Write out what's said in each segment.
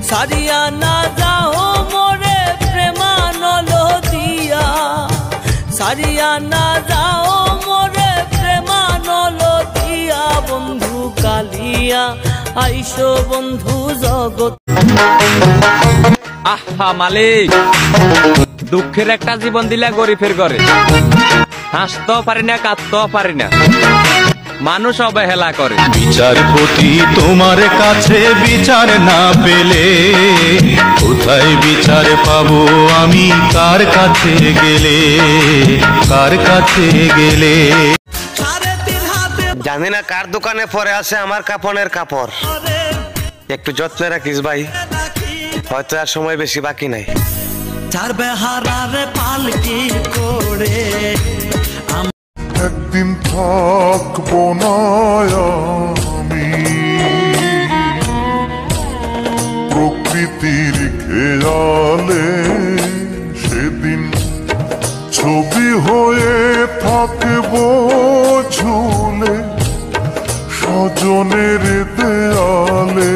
সারিয়া না যাও মোরে প্রেমানলো দিয়া, সারিয়া না যাও মোরে প্রেমানলো দিয়া। বন্ধু কালিয়া আইসো বন্ধু জগৎ। আহা মালিক, দুঃখের একটা জীবন দিলা গরিবের ঘরে, হাসতেও পারি না কাঁদতেও পারি না, মানুষ অবহেলা করে। বিচারপতি তোমার কাছে বিচার না পেলে কোথায় বিচার পাবো আমি, কার কাছে গেলে, কার কাছে গেলে। জানি না কার দোকানে পরে আছে আমার কাপড়ের কাপড়, একটু যত্নে রাখিস ভাই, হয়তো আর সময় বেশি বাকি নাই। চার বেহারারে পালকি করে একদিন থাকবো না আমি প্রকৃতির খেয়ালে, সেদিন ছবি হয়ে থাকবো ঝুলে স্বজনের দেয়ালে,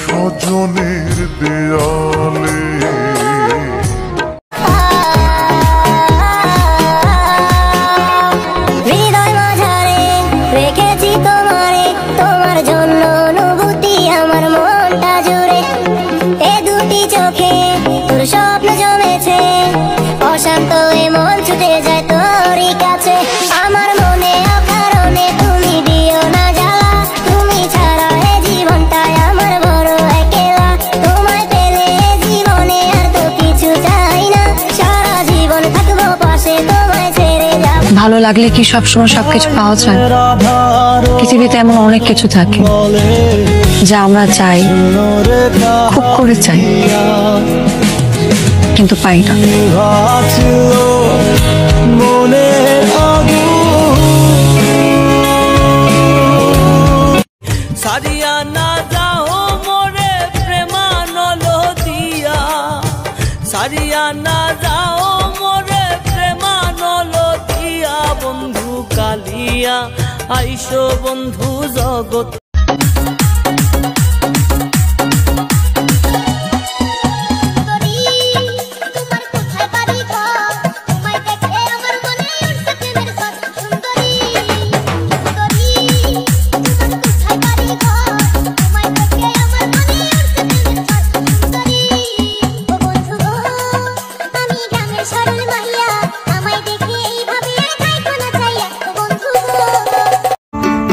স্বজনের দেয়ালে। স্বপ্ন জমেছে অশান্ত মন ছুটে যায় তোরই কাছে, আমার মনে অকারণে তুমি দিও না জ্বালা, তুমি ছাড়া এ জীবনটাই আমার বড় একলা, তোমায় পেলে জীবনে আর তো কিছু চাই না, সারা জীবন থাকবো পাশে তোমায় ছেড়ে যাব। ভালো লাগলে কি সবসময় সবকিছু পাওয়া যায়? পৃথিবীতে এমন অনেক কিছু থাকে যা আমরা চাই, খুব করে চাই, কিন্তু পাই না। সারিয়া না যাও মোরে প্রেমানলো দিয়া, সারিয়া না যাও মোরে প্রেমানলো দিয়া। বন্ধু কালিয়া আইসো বন্ধু জগৎ।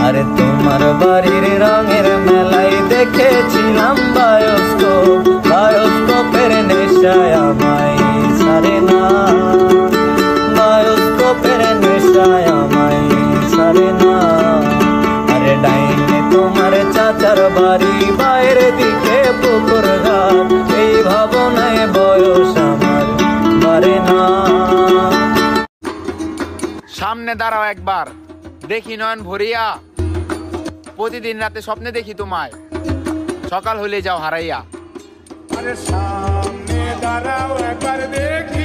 আরে তোমার বাড়ির রঙের মেলায় দেখেছিলাম বায়োস্কোপ, বায়োস্কোপের নেশায় আমায় ছাড়ে না, বায়োস্কোপের নেশায় আমায় ছাড়ে না। আরে ডাইনে তোমার চাচার বাড়ি, বাইরের দিকে পুকুর ঘাট, এই ভাবনায় বয়স আমার বাড়ে না। সামনে দাঁড়াও একবার, দেখি নয়ন ভরিয়া, প্রতিদিন রাতে স্বপ্নে দেখি তোমায়, সকাল হইলে যাও হারাইয়া। আরে সামনে দাঁড়াও একবার দেখি